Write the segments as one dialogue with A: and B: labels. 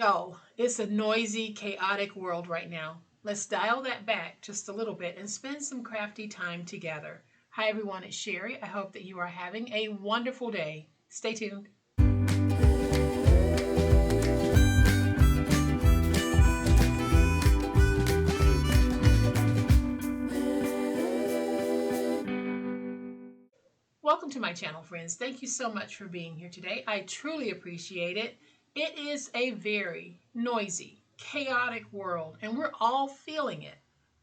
A: Yo, it's a noisy, chaotic world right now. Let's dial that back just a little bit and spend some crafty time together. Hi everyone, it's Sherry. I hope that you are having a wonderful day. Stay tuned. Welcome to my channel, friends. Thank you so much for being here today. I truly appreciate it. It is a very noisy, chaotic world, and we're all feeling it.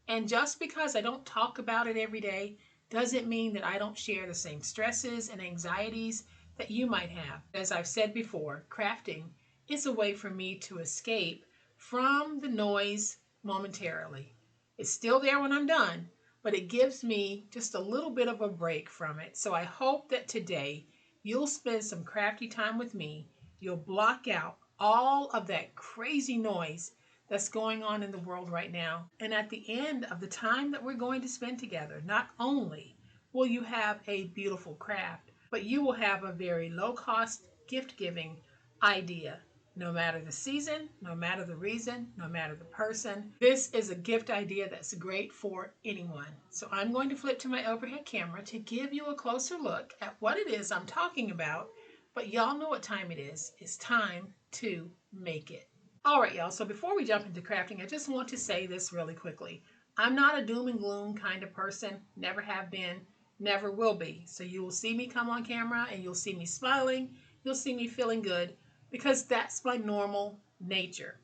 A: And just because I don't talk about it every day doesn't mean that I don't share the same stresses and anxieties that you might have. As I've said before, crafting is a way for me to escape from the noise momentarily. It's still there when I'm done, but it gives me just a little bit of a break from it. So I hope that today you'll spend some crafty time with me. You'll block out all of that crazy noise that's going on in the world right now. And at the end of the time that we're going to spend together, not only will you have a beautiful craft, but you will have a very low cost gift giving idea. No matter the season, no matter the reason, no matter the person, this is a gift idea that's great for anyone. So I'm going to flip to my overhead camera to give you a closer look at what it is I'm talking about. But y'all know what time it is. It's time to make it. All right, y'all. So before we jump into crafting, I just want to say this really quickly. I'm not a doom and gloom kind of person. Never have been, never will be. So you will see me come on camera and you'll see me smiling. You'll see me feeling good, because that's my normal nature.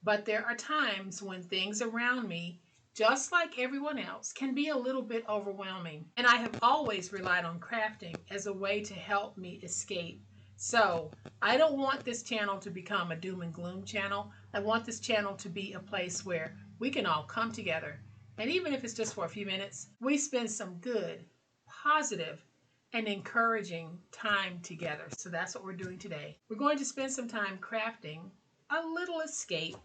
A: But there are times when things around me, just like everyone else, can be a little bit overwhelming. And I have always relied on crafting as a way to help me escape. So I don't want this channel to become a doom and gloom channel. I want this channel to be a place where we can all come together. And even if it's just for a few minutes, we spend some good, positive, and encouraging time together. So that's what we're doing today. We're going to spend some time crafting a little escape,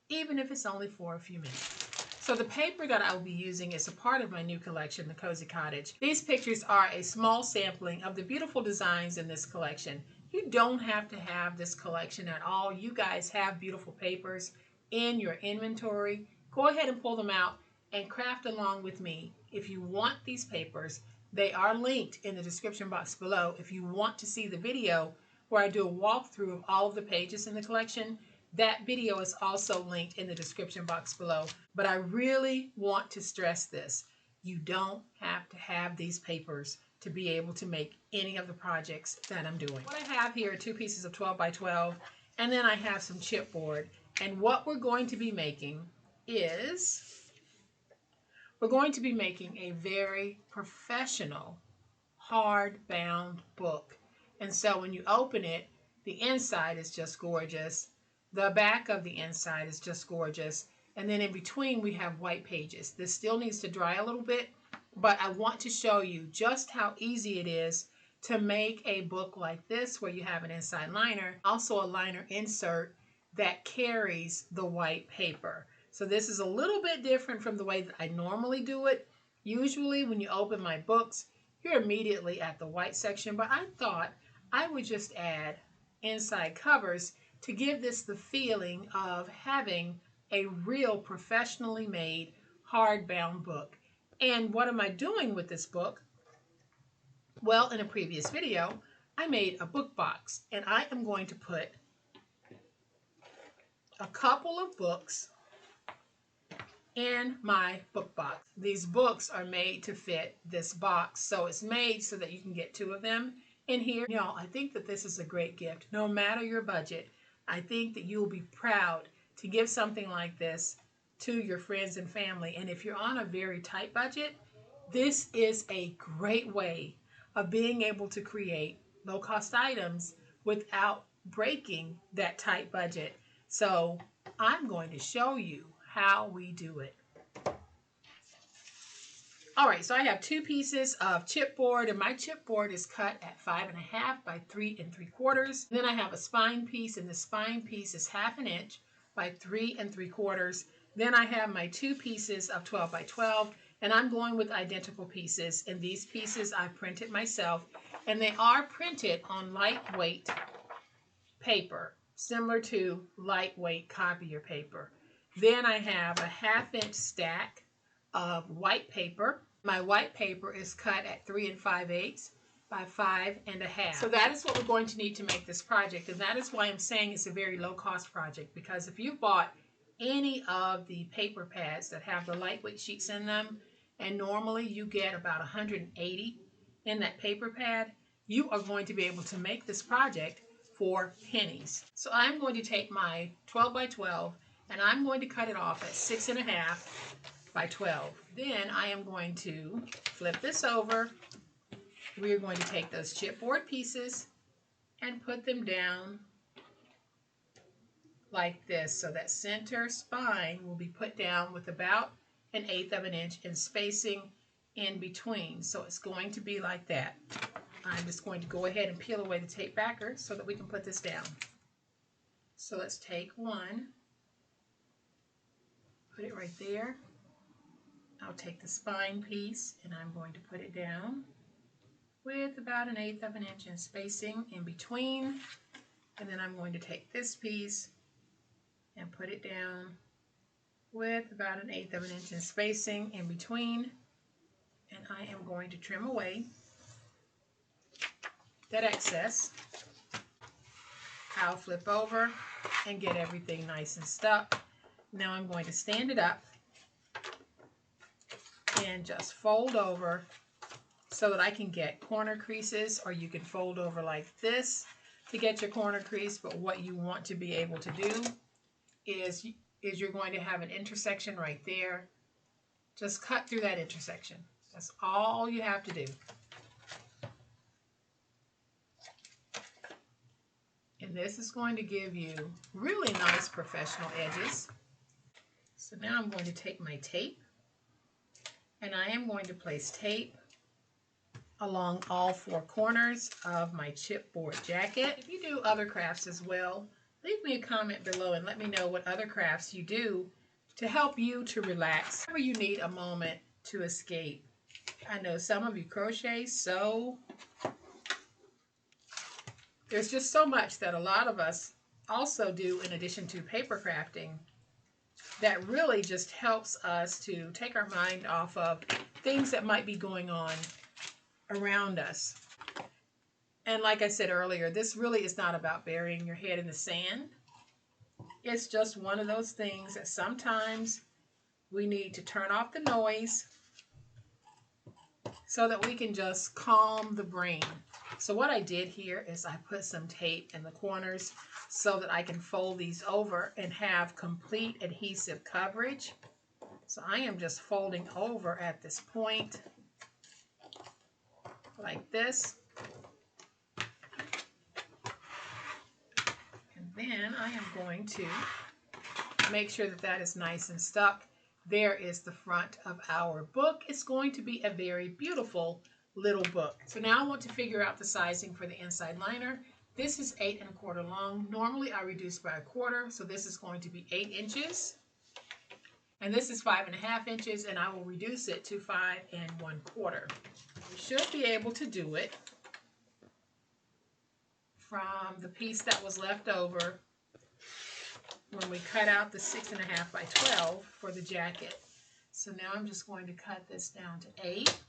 A: even if it's only for a few minutes. So the paper that I will be using is a part of my new collection, the Cozy Cottage. These pictures are a small sampling of the beautiful designs in this collection. You don't have to have this collection at all. You guys have beautiful papers in your inventory. Go ahead and pull them out and craft along with me. If you want these papers, they are linked in the description box below. If you want to see the video where I do a walkthrough of all of the pages in the collection, that video is also linked in the description box below. But I really want to stress this. You don't have to have these papers to be able to make any of the projects that I'm doing. What I have here are 2 pieces of 12 by 12, and then I have some chipboard. And what we're going to be making is, we're going to be making a very professional hardbound book. And so when you open it, the inside is just gorgeous. The back of the inside is just gorgeous. And then in between we have white pages. This still needs to dry a little bit, but I want to show you just how easy it is to make a book like this, where you have an inside liner, also a liner insert that carries the white paper. So this is a little bit different from the way that I normally do it. Usually when you open my books, you're immediately at the white section, but I thought I would just add inside covers to give this the feeling of having a real professionally made hardbound book. And what am I doing with this book? Well, in a previous video, I made a book box, and I am going to put a couple of books in my book box. These books are made to fit this box, so it's made so that you can get 2 of them in here. Y'all, I think that this is a great gift. No matter your budget, I think that you will be proud to give something like this to your friends and family. And if you're on a very tight budget, this is a great way of being able to create low-cost items without breaking that tight budget. So I'm going to show you how we do it. All right, so I have 2 pieces of chipboard, and my chipboard is cut at 5.5 by 3 3/4. Then I have a spine piece, and the spine piece is 1/2 inch by 3 3/4. Then I have my 2 pieces of 12 by 12, and I'm going with identical pieces. And these pieces I printed myself, and they are printed on lightweight paper. similar to lightweight copier paper. Then I have a 1/2 inch stack of white paper. My white paper is cut at 3 5/8 by 5 1/2. So that is what we're going to need to make this project, and that is why I'm saying it's a very low cost project, because if you bought any of the paper pads that have the lightweight sheets in them, and normally you get about 180 in that paper pad, you are going to be able to make this project for pennies. So I'm going to take my 12 by 12 and I'm going to cut it off at 6 1/2 by 12. Then I am going to flip this over. We are going to take those chipboard pieces and put them down like this, so that center spine will be put down with about 1/8 of an inch in spacing in between. So it's going to be like that. I'm just going to go ahead and peel away the tape backer so that we can put this down. So let's take one, put it right there. I'll take the spine piece and I'm going to put it down with about 1/8 of an inch in spacing in between. And then I'm going to take this piece and put it down with about 1/8 of an inch in spacing in between. And I am going to trim away that excess. I'll flip over and get everything nice and stuck. Now I'm going to stand it up and just fold over so that I can get corner creases, or you can fold over like this to get your corner crease. But what you want to be able to do is you're going to have an intersection right there. Just cut through that intersection. That's all you have to do. And this is going to give you really nice professional edges. So now I'm going to take my tape and I am going to place tape along all 4 corners of my chipboard jacket. If you do other crafts as well, leave me a comment below and let me know what other crafts you do to help you to relax whenever you need a moment to escape. I know some of you crochet, sew. There's just so much that a lot of us also do in addition to paper crafting that really just helps us to take our mind off of things that might be going on around us. And like I said earlier, this really is not about burying your head in the sand. It's just one of those things that sometimes we need to turn off the noise so that we can just calm the brain. So what I did here is I put some tape in the corners so that I can fold these over and have complete adhesive coverage. So I am just folding over at this point like this. And then I am going to make sure that that is nice and stuck. There is the front of our book. It's going to be a very beautiful little book. So now I want to figure out the sizing for the inside liner. This is 8 1/4 long. Normally I reduce by 1/4, so this is going to be 8 inches. And this is 5 1/2 inches, and I will reduce it to 5 1/4. We should be able to do it from the piece that was left over when we cut out the 6 1/2 by 12 for the jacket. So now I'm just going to cut this down to 8.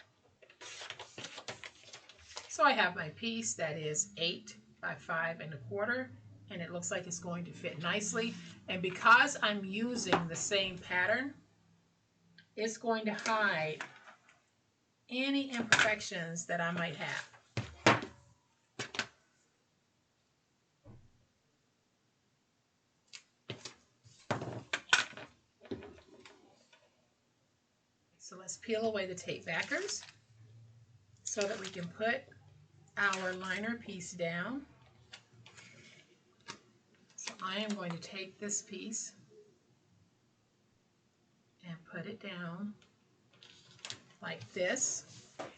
A: So I have my piece that is 8 by 5 1/4, and it looks like it's going to fit nicely. And because I'm using the same pattern, it's going to hide any imperfections that I might have. So let's peel away the tape backers so that we can put our liner piece down. So I am going to take this piece and put it down like this.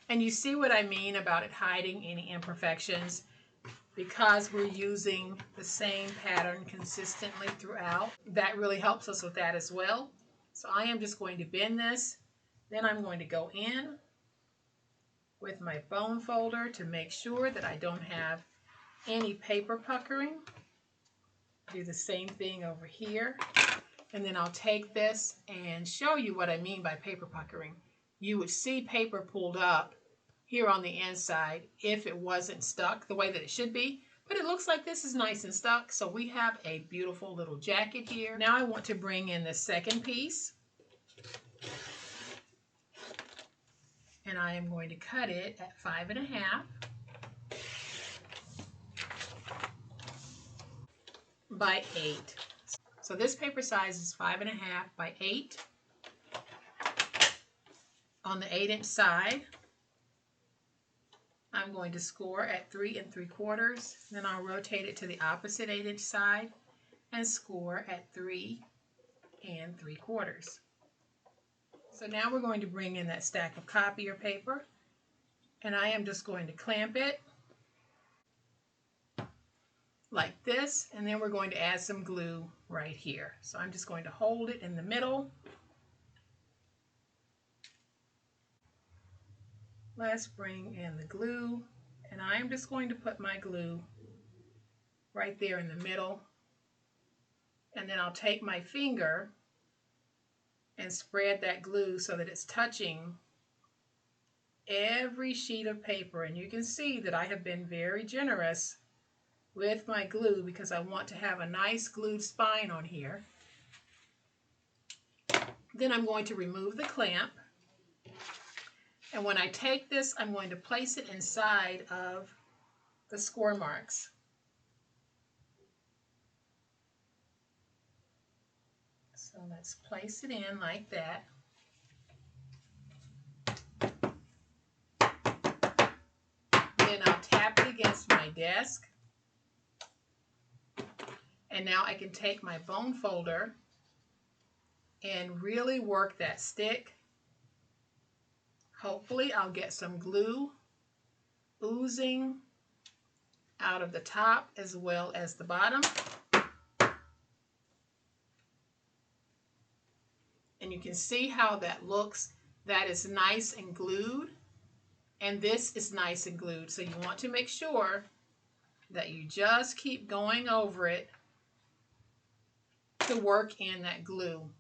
A: And you see what I mean about it hiding any imperfections, because we're using the same pattern consistently throughout. That really helps us with that as well. So I am just going to bend this. Then I'm going to go in with my bone folder to make sure that I don't have any paper puckering. Do the same thing over here. And then I'll take this and show you what I mean by paper puckering. You would see paper pulled up here on the inside if it wasn't stuck the way that it should be. But it looks like this is nice and stuck. So we have a beautiful little jacket here. Now I want to bring in the second piece. And I am going to cut it at 5.5 by 8. So this paper size is 5.5 by 8 on the 8-inch side. I'm going to score at 3 3/4. Then I'll rotate it to the opposite 8-inch side and score at 3 3/4. So now we're going to bring in that stack of copier paper, and I am just going to clamp it like this, and then we're going to add some glue right here. So I'm just going to hold it in the middle. Let's bring in the glue, and I am just going to put my glue right there in the middle, and then I'll take my finger and spread that glue so that it's touching every sheet of paper. And you can see that I have been very generous with my glue because I want to have a nice glued spine on here. Then I'm going to remove the clamp, and when I take this, I'm going to place it inside of the score marks. So let's place it in like that. Then I'll tap it against my desk. And now I can take my bone folder and really work that stick. Hopefully I'll get some glue oozing out of the top as well as the bottom. And you can see how that looks. That is nice and glued, and this is nice and glued. So you want to make sure that you just keep going over it to work in that glue.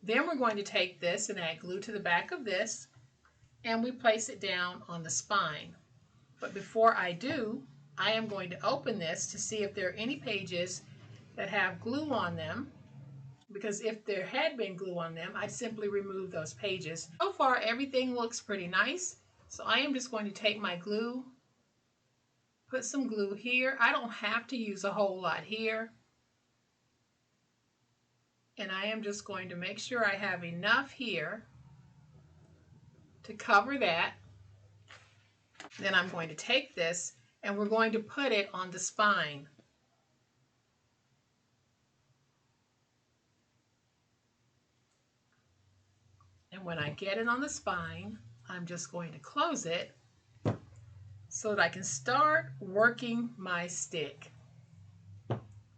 A: Then we're going to take this and add glue to the back of this, and we place it down on the spine. But before I do, I am going to open this to see if there are any pages that have glue on them, because if there had been glue on them, I'd simply remove those pages. So far, everything looks pretty nice. So I am just going to take my glue, put some glue here. I don't have to use a whole lot here. And I am just going to make sure I have enough here to cover that. Then I'm going to take this and we're going to put it on the spine. And when I get it on the spine, I'm just going to close it so that I can start working my stick.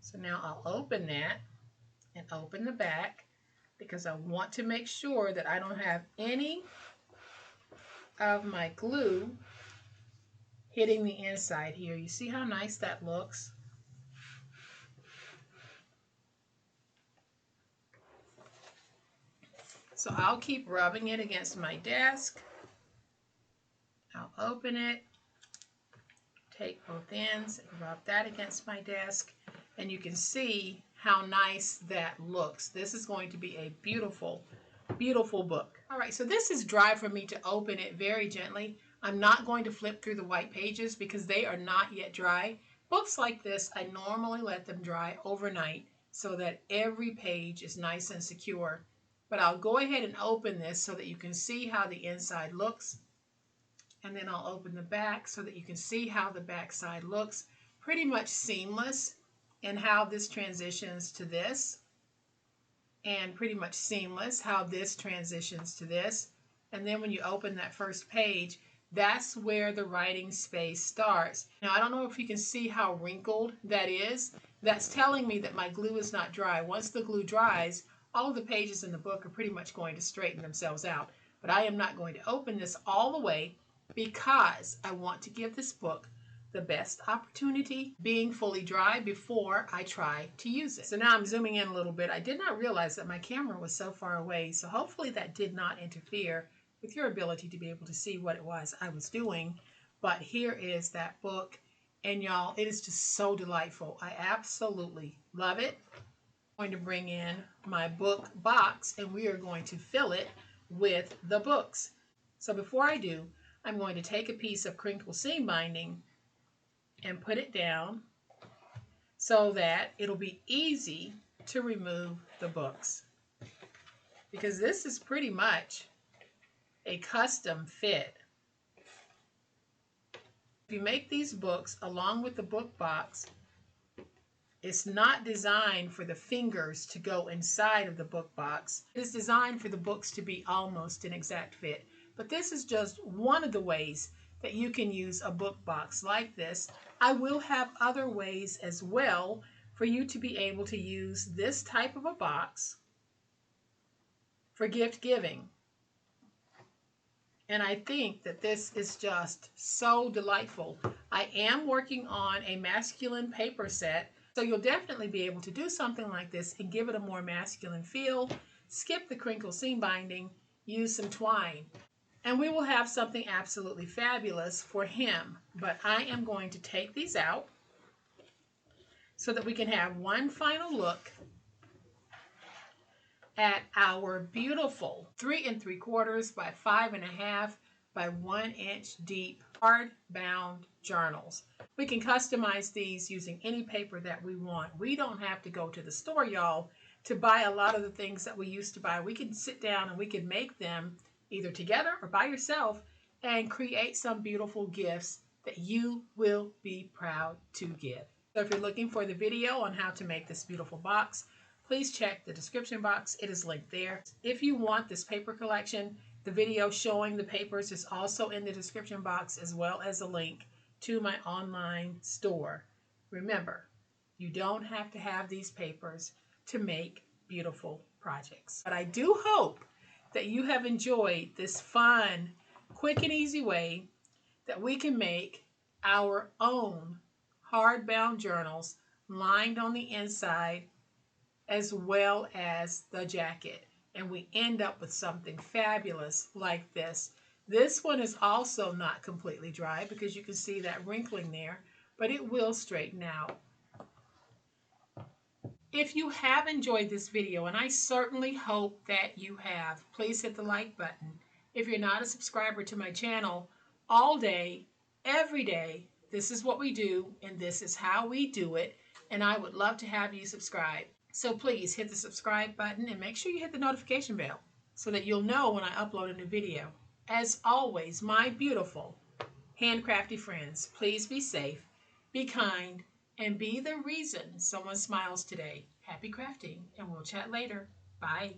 A: So now I'll open that and open the back because I want to make sure that I don't have any of my glue hitting the inside here. You see how nice that looks? So I'll keep rubbing it against my desk. I'll open it, take both ends and rub that against my desk, and you can see how nice that looks. This is going to be a beautiful, beautiful book. All right, so this is dry for me to open it very gently. I'm not going to flip through the white pages because they are not yet dry. Books like this, I normally let them dry overnight so that every page is nice and secure. But I'll go ahead and open this so that you can see how the inside looks. And then I'll open the back so that you can see how the back side looks. Pretty much seamless in how this transitions to this. And pretty much seamless how this transitions to this. And then when you open that first page, that's where the writing space starts. Now, I don't know if you can see how wrinkled that is. That's telling me that my glue is not dry. Once the glue dries, all of the pages in the book are pretty much going to straighten themselves out. But I am not going to open this all the way because I want to give this book the best opportunity being fully dry before I try to use it. So now I'm zooming in a little bit. I did not realize that my camera was so far away, so hopefully that did not interfere with your ability to be able to see what it was I was doing. But here is that book, and y'all, it is just so delightful. I absolutely love it. I'm going to bring in my book box, and we are going to fill it with the books. So before I do, I'm going to take a piece of crinkle seam binding and put it down so that it'll be easy to remove the books, because this is pretty much a custom fit. If you make these books along with the book box, it's not designed for the fingers to go inside of the book box. It is designed for the books to be almost an exact fit. But this is just one of the ways that you can use a book box like this. I will have other ways as well for you to be able to use this type of a box for gift giving. And I think that this is just so delightful. I am working on a masculine paper set, so you'll definitely be able to do something like this and give it a more masculine feel. Skip the crinkle seam binding, use some twine, and we will have something absolutely fabulous for him. But I am going to take these out so that we can have one final look at our beautiful 3 3/4 by 5.5 by 1 inch deep hardbound journals. We can customize these using any paper that we want. We don't have to go to the store, y'all, to buy a lot of the things that we used to buy. We can sit down and we can make them either together or by yourself and create some beautiful gifts that you will be proud to give. So if you're looking for the video on how to make this beautiful box, please check the description box. It is linked there. If you want this paper collection, the video showing the papers is also in the description box, as well as a link to my online store. Remember, you don't have to have these papers to make beautiful projects. But I do hope that you have enjoyed this fun, quick and easy way that we can make our own hardbound journals lined on the inside as well as the jacket, and we end up with something fabulous like this. This one is also not completely dry because you can see that wrinkling there, but it will straighten out. If you have enjoyed this video, and I certainly hope that you have, please hit the like button. If you're not a subscriber to my channel, all day, every day, this is what we do, and this is how we do it, and I would love to have you subscribe. So please hit the subscribe button and make sure you hit the notification bell so that you'll know when I upload a new video. As always, my beautiful handcrafty friends, please be safe, be kind, and be the reason someone smiles today. Happy crafting, and we'll chat later. Bye.